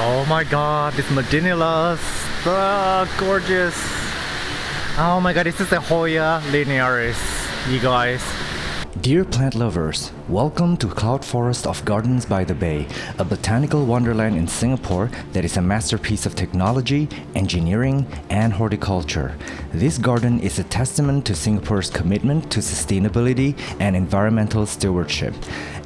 Oh my god, these Medinillas, gorgeous. Oh my god, this is the Hoya linearis, you guys. Dear plant lovers, welcome to Cloud Forest of Gardens by the Bay, a botanical wonderland in Singapore that is a masterpiece of technology, engineering, and horticulture. This garden is a testament to Singapore's commitment to sustainability and environmental stewardship.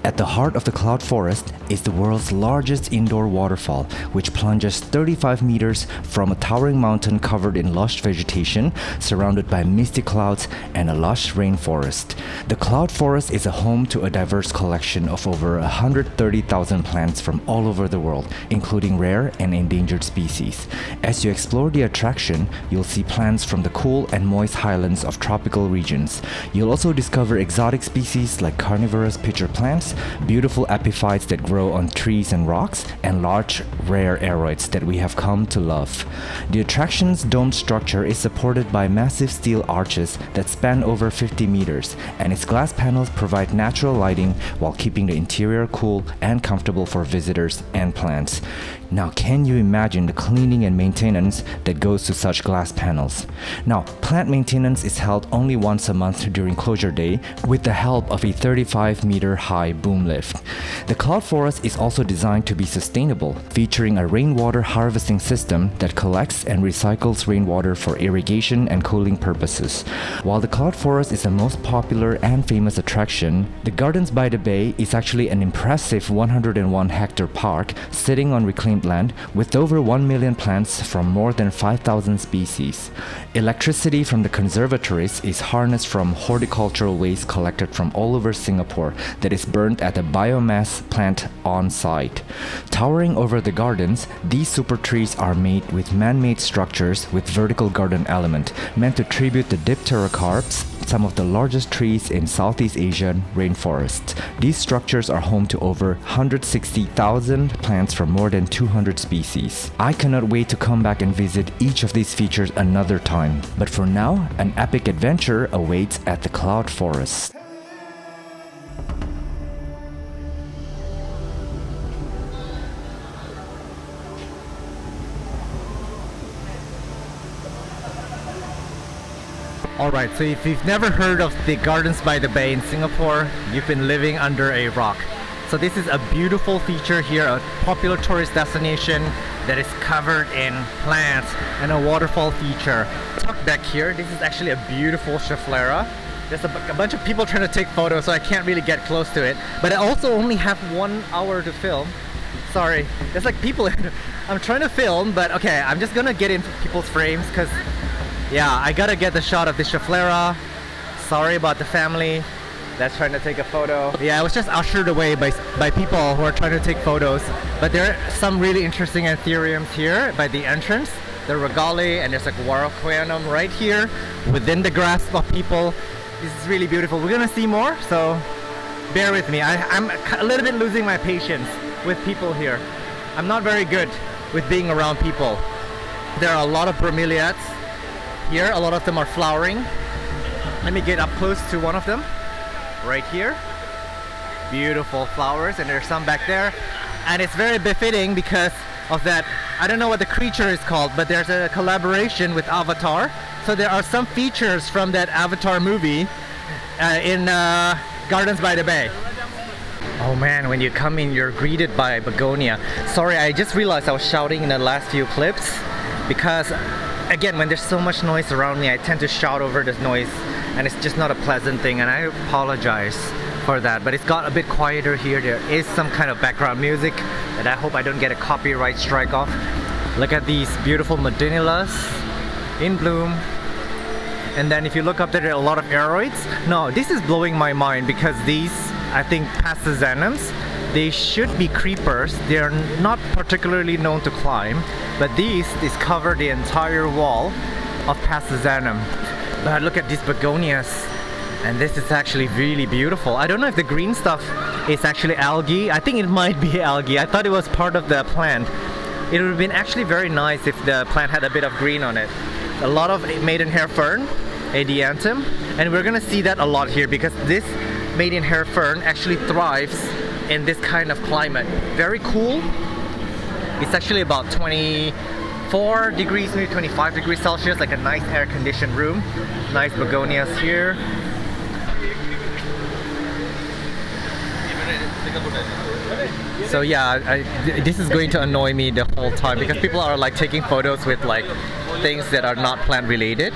At the heart of the Cloud Forest is the world's largest indoor waterfall, which plunges 35 meters from a towering mountain covered in lush vegetation, surrounded by misty clouds and a lush rainforest. The Cloud Forest is a home to a diverse collection of over 130,000 plants from all over the world, including rare and endangered species. As you explore the attraction, you'll see plants from the cool and moist highlands of tropical regions. You'll also discover exotic species like carnivorous pitcher plants, beautiful epiphytes that grow on trees and rocks, and large, rare aroids that we have come to love. The attraction's domed structure is supported by massive steel arches that span over 50 meters, and its glass panels provide natural lighting while keeping the interior cool and comfortable for visitors and plants. Now, can you imagine the cleaning and maintenance that goes to such glass panels? Now, plant maintenance is held only once a month during closure day with the help of a 35-meter high boom lift. The Cloud Forest is also designed to be sustainable, featuring a rainwater harvesting system that collects and recycles rainwater for irrigation and cooling purposes. While the Cloud Forest is the most popular and famous attraction, the Gardens by the Bay is actually an impressive 101-hectare park sitting on reclaimed land with over 1 million plants from more than 5,000 species. Electricity from the conservatories is harnessed from horticultural waste collected from all over Singapore that is burned at a biomass plant on site. Towering over the gardens, these super trees are made with man-made structures with vertical garden element meant to tribute the dipterocarps, some of the largest trees in Southeast Asian rainforests. These structures are home to over 160,000 plants from more than 200 species. I cannot wait to come back and visit each of these features another time. But for now, an epic adventure awaits at the Cloud Forest. Alright, so if you've never heard of the Gardens by the Bay in Singapore, you've been living under a rock. So this is a beautiful feature here, a popular tourist destination that is covered in plants and a waterfall feature. Tucked back here, this is actually a beautiful Schefflera. There's a bunch of people trying to take photos, so I can't really get close to it. But I also only have 1 hour to film. Sorry, there's like people I'm trying to film, but okay, I'm just gonna get in people's frames because yeah, I gotta get the shot of the Schefflera. Sorry about the family that's trying to take a photo. Yeah, I was just ushered away by people who are trying to take photos. But there are some really interesting anthuriums here by the entrance. The regale, and there's like Warocqueanum right here within the grasp of people. This is really beautiful. We're gonna see more, so bear with me. I'm a little bit losing my patience with people here. I'm not very good with being around people. There are a lot of bromeliads here, a lot of them are flowering. Let me get up close to one of them right here. Beautiful flowers, and there's some back there, and it's very befitting because of that. I don't know what the creature is called, but there's a collaboration with Avatar, so there are some features from that Avatar movie in Gardens by the Bay. Oh man, when you come in, you're greeted by Begonia. Sorry, I just realized I was shouting in the last few clips because again, when there's so much noise around me, I tend to shout over this noise, and it's just not a pleasant thing, and I apologize for that. But it's got a bit quieter here. There is some kind of background music that I hope I don't get a copyright strike off. Look at these beautiful Medinillas in bloom. And then if you look up there are a lot of aroids. No, this is blowing my mind because these, I think, Passazenums, they should be creepers. They are not particularly known to climb, but these cover the entire wall of Passazenum. But look at these Begonias, and this is actually really beautiful. I don't know if the green stuff is actually algae. I think it might be algae. I thought it was part of the plant. It would have been actually very nice if the plant had a bit of green on it. A lot of maidenhair fern, Adiantum, and we're gonna see that a lot here because this maidenhair fern actually thrives in this kind of climate. Very cool, It's actually about 24 degrees, maybe 25 degrees Celsius, like a nice air-conditioned room. Nice begonias here. So yeah, this is going to annoy me the whole time because people are like taking photos with like things that are not plant related.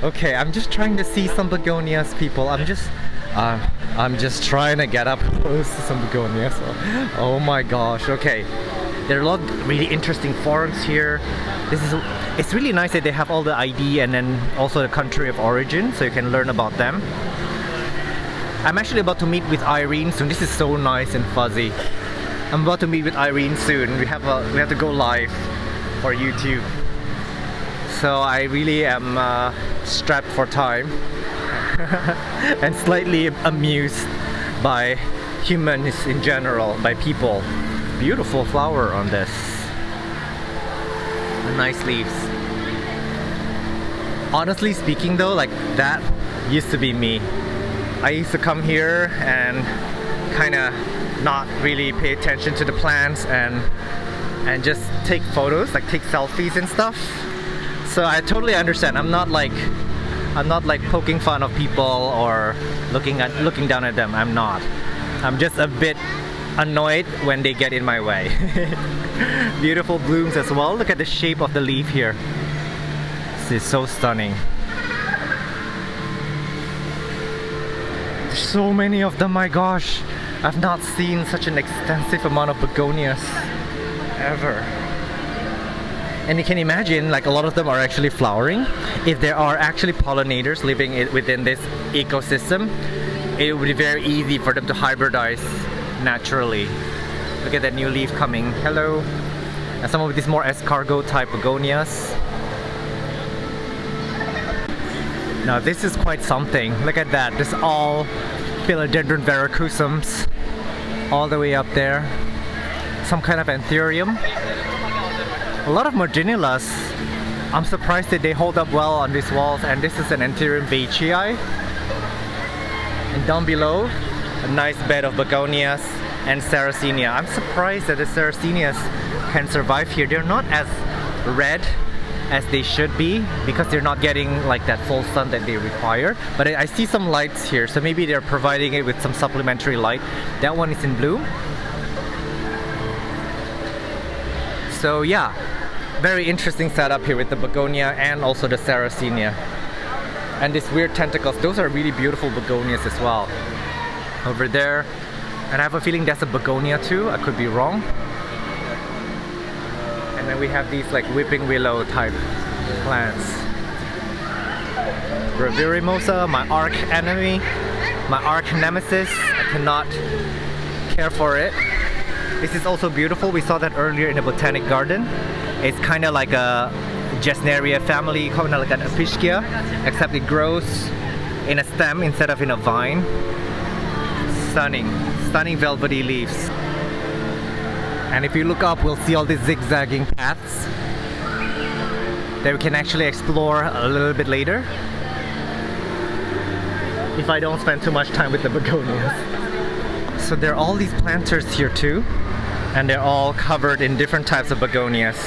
Okay, I'm just trying to see some begonias, people. I'm just trying to get up close to some begonias. Oh my gosh. Okay, there are a lot of really interesting forums here. It's really nice that they have all the ID and then also the country of origin, so you can learn about them. I'm actually about to meet with Irene soon. This is so nice and fuzzy. I'm about to meet with Irene soon. We have to go live for YouTube. So I really am strapped for time and slightly amused by humans in general, by people. Beautiful flower on this. Nice leaves. Honestly speaking though, like that used to be me. I used to come here and kind of not really pay attention to the plants and just take photos, like take selfies and stuff. So I totally understand. I'm not like poking fun of people or looking down at them. I'm not. I'm just a bit annoyed when they get in my way. Beautiful blooms as well. Look at the shape of the leaf here. This is so stunning. There's so many of them, my gosh. I've not seen such an extensive amount of begonias ever. And you can imagine, like a lot of them are actually flowering. If there are actually pollinators living within this ecosystem, it would be very easy for them to hybridize naturally. Look at that new leaf coming. Hello. And some of these more escargot type begonias. Now this is quite something. Look at that. This is all philodendron verrucosums all the way up there. Some kind of anthurium. A lot of marginalas. I'm surprised that they hold up well on these walls. And this is an anthurium veitchii. And down below, a nice bed of begonias and sarracenia. I'm surprised that the sarracenias can survive here. They're not as red as they should be because they're not getting like that full sun that they require. But I see some lights here, so maybe they're providing it with some supplementary light. That one is in bloom. So yeah, very interesting setup here with the begonia and also the sarracenia. And these weird tentacles, those are really beautiful begonias as well. Over there, and I have a feeling that's a begonia too, I could be wrong. And then we have these like whipping willow type plants. Revirimosa, my arch enemy, my arch nemesis. I cannot care for it. This is also beautiful. We saw that earlier in the botanic garden. It's kind of like a Gesneria family, kind of like an Epiphytes, except it grows in a stem instead of in a vine. Stunning, stunning velvety leaves. And if you look up, we'll see all these zigzagging paths that we can actually explore a little bit later, if I don't spend too much time with the begonias. So there are all these planters here too, and they're all covered in different types of begonias.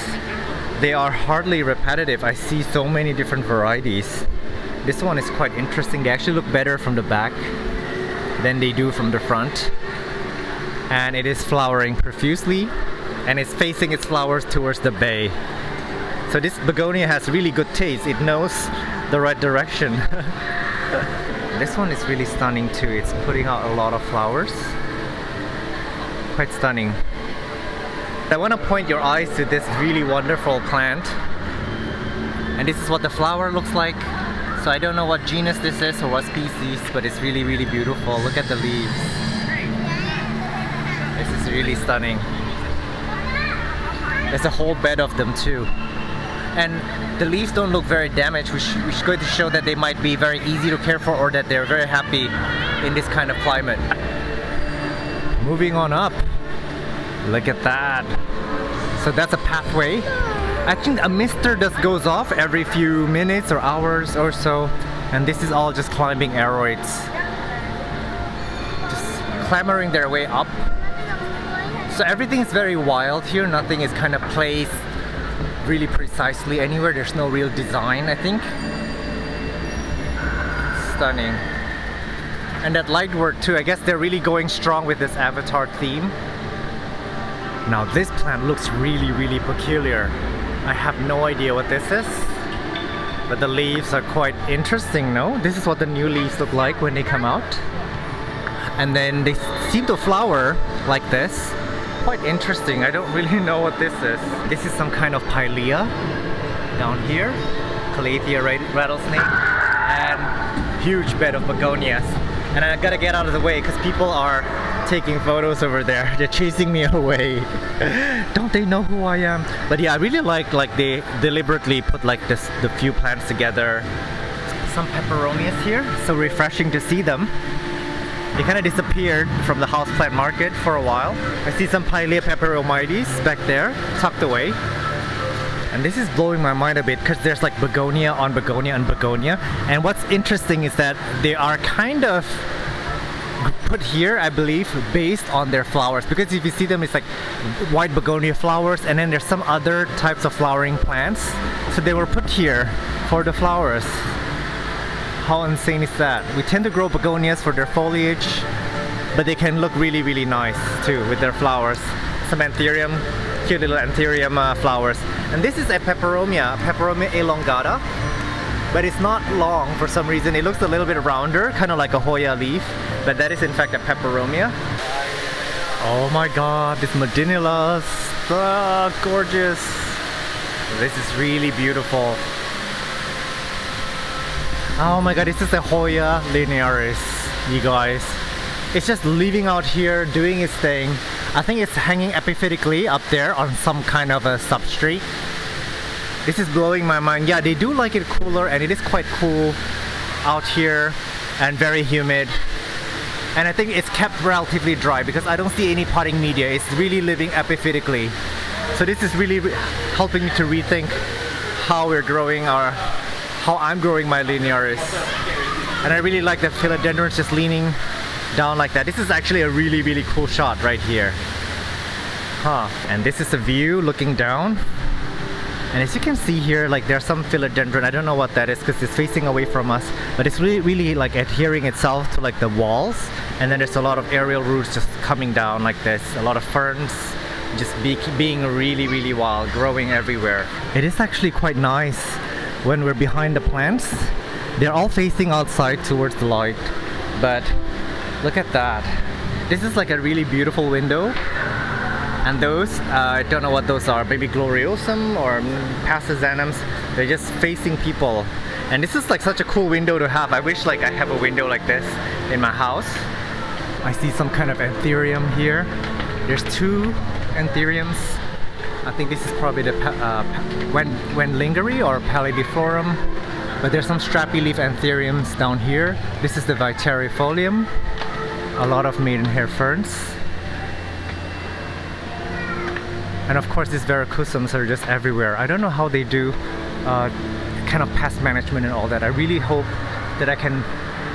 They are hardly repetitive. I see so many different varieties. This one is quite interesting. They actually look better from the back than they do from the front. And it is flowering profusely, and it's facing its flowers towards the bay. So this begonia has really good taste. It knows the right direction. This one is really stunning too. It's putting out a lot of flowers. Quite stunning. I want to point your eyes to this really wonderful plant. And this is what the flower looks like. So I don't know what genus this is or what species, but it's really, really beautiful. Look at the leaves. This is really stunning. There's a whole bed of them too. And the leaves don't look very damaged, which is going to show that they might be very easy to care for or that they're very happy in this kind of climate. Moving on up. Look at that. So that's a pathway. I think a mister just goes off every few minutes or hours or so. And this is all just climbing aroids. Just clambering their way up. So everything is very wild here. Nothing is kind of placed really precisely anywhere. There's no real design, I think. Stunning. And that light work too. I guess they're really going strong with this avatar theme. Now this plant looks really, really peculiar. I have no idea what this is, but the leaves are quite interesting, no? This is what the new leaves look like when they come out. And then they seem to flower like this. Quite interesting. I don't really know what this is. This is some kind of pilea down here. Calathea rattlesnake. And huge bed of begonias. And I gotta get out of the way because people are taking photos over there. They're chasing me away. Don't they know who I am? But yeah, I really like they deliberately put like the few plants together. Some peperonias here. So refreshing to see them. They kind of disappeared from the houseplant market for a while. I see some Pilea peperomides back there, tucked away. And this is blowing my mind a bit because there's like begonia on begonia and begonia. And what's interesting is that they are kind of put here, I believe, based on their flowers. Because if you see them, it's like white begonia flowers, and then there's some other types of flowering plants. So they were put here for the flowers. How insane is that? We tend to grow begonias for their foliage, but they can look really, really nice too with their flowers. Some anthurium, cute little anthurium flowers. And this is a peperomia elongata, but it's not long for some reason. It looks a little bit rounder, kind of like a Hoya leaf, but that is in fact a peperomia. Oh my god, this Medinillas, gorgeous. This is really beautiful. Oh my god, this is a Hoya linearis, you guys. It's just living out here, doing its thing. I think it's hanging epiphytically up there on some kind of a substrate. This is blowing my mind. Yeah, they do like it cooler, and it is quite cool out here and very humid. And I think it's kept relatively dry because I don't see any potting media. It's really living epiphytically. So this is really helping me to rethink how we're growing how I'm growing my linearis. And I really like the philodendrons just leaning down like that. This is actually a really, really cool shot right here. And this is a view looking down. And as you can see here, like there's some philodendron. I don't know what that is because it's facing away from us, but it's really, really like adhering itself to like the walls. And then there's a lot of aerial roots just coming down like this. A lot of ferns just being really, really wild, growing everywhere. It is actually quite nice when we're behind the plants. They're all facing outside towards the light, but look at that. This is like a really beautiful window. And those, I don't know what those are, maybe gloriosum or passasanums. They're just facing people. And this is like such a cool window to have. I wish like I have a window like this in my house. I see some kind of anthurium here. There's two anthuriums. I think this is probably the Wendlingeri or Pallidiflorum. But there's some strappy leaf anthuriums down here. This is the Viterifolium. A lot of maidenhair ferns. And of course these verrucosums are just everywhere. I don't know how they do kind of pest management and all that. I really hope that I can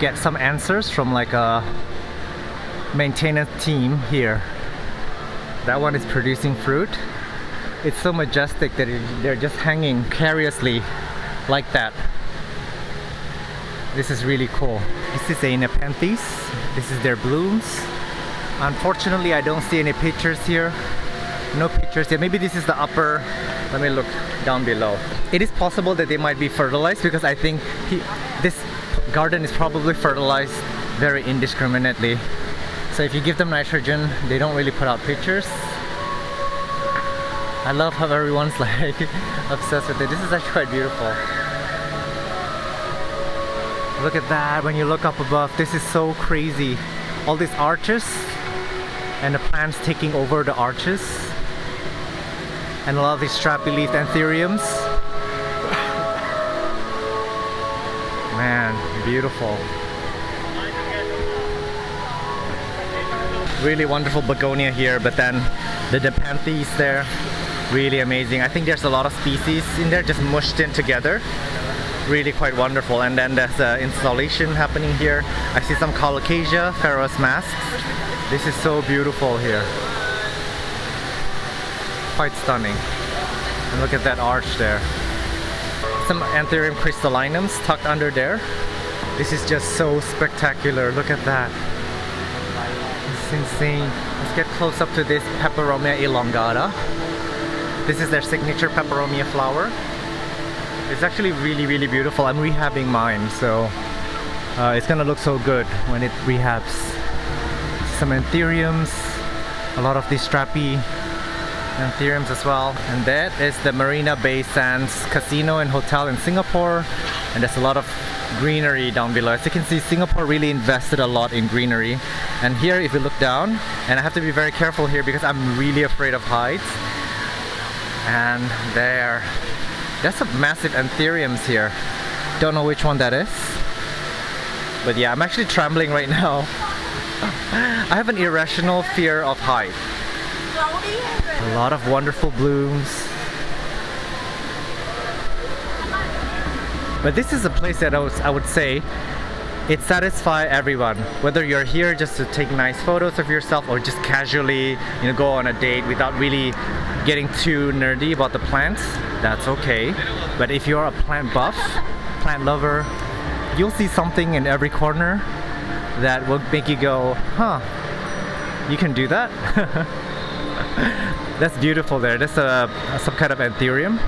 get some answers from like a maintenance team here. That one is producing fruit. It's so majestic that they're just hanging carelessly like that. This is really cool. This is a Nepenthes. This is their blooms. Unfortunately, I don't see any pictures here. No pictures here. Maybe this is the upper. Let me look down below. It is possible that they might be fertilized because I think this garden is probably fertilized very indiscriminately. So if you give them nitrogen, they don't really put out pictures. I love how everyone's like obsessed with it. This is actually quite beautiful. Look at that. When you look up above, this is so crazy. All these arches and the plants taking over the arches. And a lot of these strappy leaf anthuriums. Man, beautiful. Really wonderful begonia here, but then the Nepenthes there, really amazing. I think there's a lot of species in there just mushed in together. Really quite wonderful. And then there's an installation happening here. I see some Colocasia, Ferrous masks. This is so beautiful here. quite stunning. And look at that arch there. Some Anthurium crystallinums tucked under there. This is just so spectacular. Look at that. It's insane. Let's get close up to this Peperomia elongata. This is their signature Peperomia flower. It's actually really, really beautiful. I'm rehabbing mine, so it's gonna look so good when it rehabs. Some Anthuriums, a lot of these strappy Anthuriums as well. And that is the Marina Bay Sands Casino and Hotel in Singapore. And there's a lot of greenery down below. As you can see, Singapore really invested a lot in greenery. And here, if you look down, and I have to be very careful here because I'm really afraid of heights. And there's some massive Anthuriums here. Don't know which one that is. But yeah, I'm actually trembling right now. I have an irrational fear of height. A lot of wonderful blooms. But this is a place that I would say it satisfies everyone. Whether you're here just to take nice photos of yourself or just casually, go on a date without really getting too nerdy about the plants, that's okay. But if you're a plant buff, plant lover, you'll see something in every corner that will make you go, huh, you can do that? That's beautiful there. That's some kind of Anthurium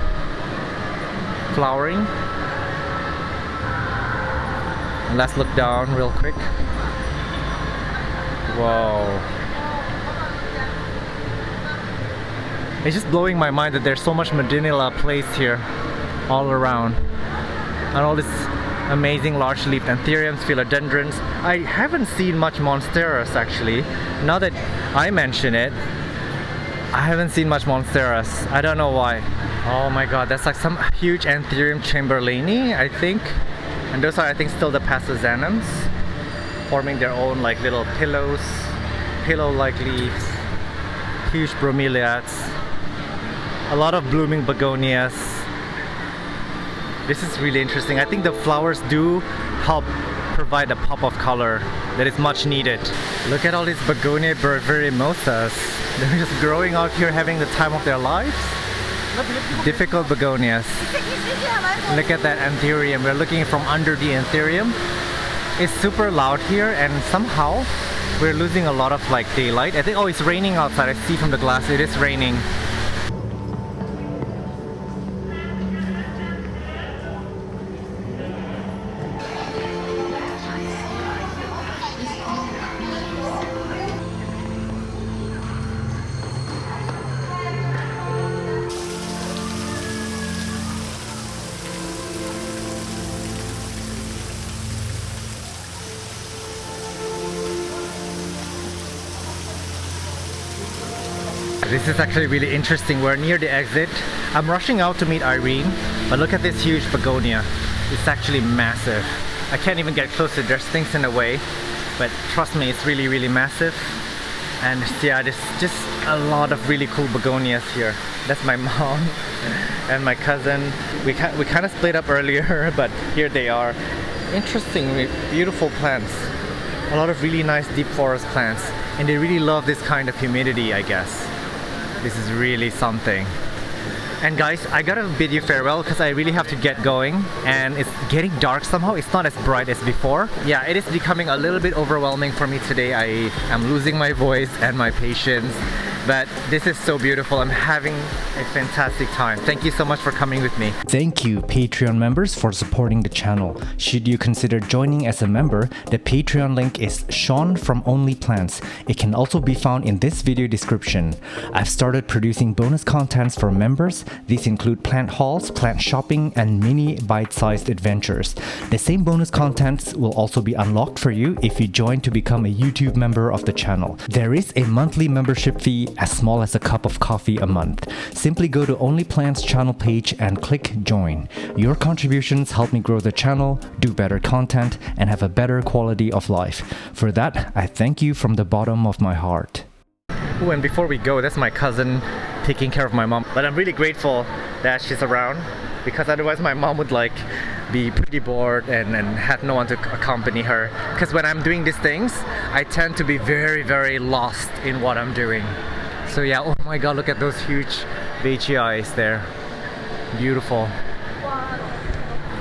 flowering. And let's look down real quick. Whoa. It's just blowing my mind that there's so much Medinilla placed here all around. And all this amazing large-leafed Anthuriums, philodendrons. I haven't seen much Monsteras actually. Now that I mention it, I haven't seen much Monsteras. I don't know why. Oh my god, that's like some huge Anthurium chamberlaini, I think. And those are, I think, still the Passoxanthums, forming their own like little pillows, pillow-like leaves. Huge bromeliads. A lot of blooming begonias. This is really interesting. I think the flowers do help provide a pop of color that is much needed. Look at all these Begonia vermimosas. They're just growing out here, having the time of their lives. Difficult begonias. Look at that Anthurium. We're looking from under the Anthurium. It's super loud here, and somehow we're losing a lot of like daylight. I think, oh, it's raining outside. I see from the glass it is raining. This is actually really interesting. We're near the exit. I'm rushing out to meet Irene, but look at this huge begonia. It's actually massive. I can't even get closer. There's things in the way, but trust me, it's really, really massive. And yeah, there's just a lot of really cool begonias here. That's my mom and my cousin. We kind of split up earlier, but here they are. Interesting, beautiful plants. A lot of really nice deep forest plants, and they really love this kind of humidity, I guess. This is really something. And guys, I gotta bid you farewell because I really have to get going, and it's getting dark somehow. It's not as bright as before. Yeah, it is becoming a little bit overwhelming for me today. I am losing my voice and my patience, but this is so beautiful. I'm having a fantastic time. Thank you so much for coming with me. Thank you, Patreon members, for supporting the channel. Should you consider joining as a member, the Patreon link is Sean from Only Plants. It can also be found in this video description. I've started producing bonus contents for members. These include plant hauls, plant shopping, and mini bite-sized adventures. The same bonus contents will also be unlocked for you if you join to become a YouTube member of the channel. There is a monthly membership fee as small as a cup of coffee a month. Simply go to Only Plants channel page and click join. Your contributions help me grow the channel, do better content, and have a better quality of life. For that, I thank you from the bottom of my heart. Ooh, and before we go, that's my cousin taking care of my mom. But I'm really grateful that she's around, because otherwise my mom would like be pretty bored and have no one to accompany her. Because when I'm doing these things, I tend to be very, very lost in what I'm doing. So yeah, oh my god, look at those huge vegetais there. Beautiful.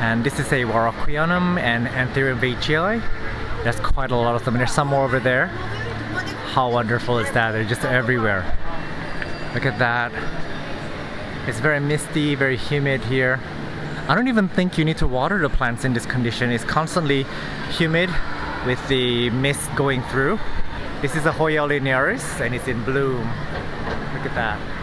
And this is a Warocqueanum and Anthurium vegetai. There's quite a lot of them. There's some more over there. How wonderful is that? They're just everywhere. Look at that. It's very misty, very humid here. I don't even think you need to water the plants in this condition. It's constantly humid with the mist going through. This is a Hoya linearis and it's in bloom. Look at that.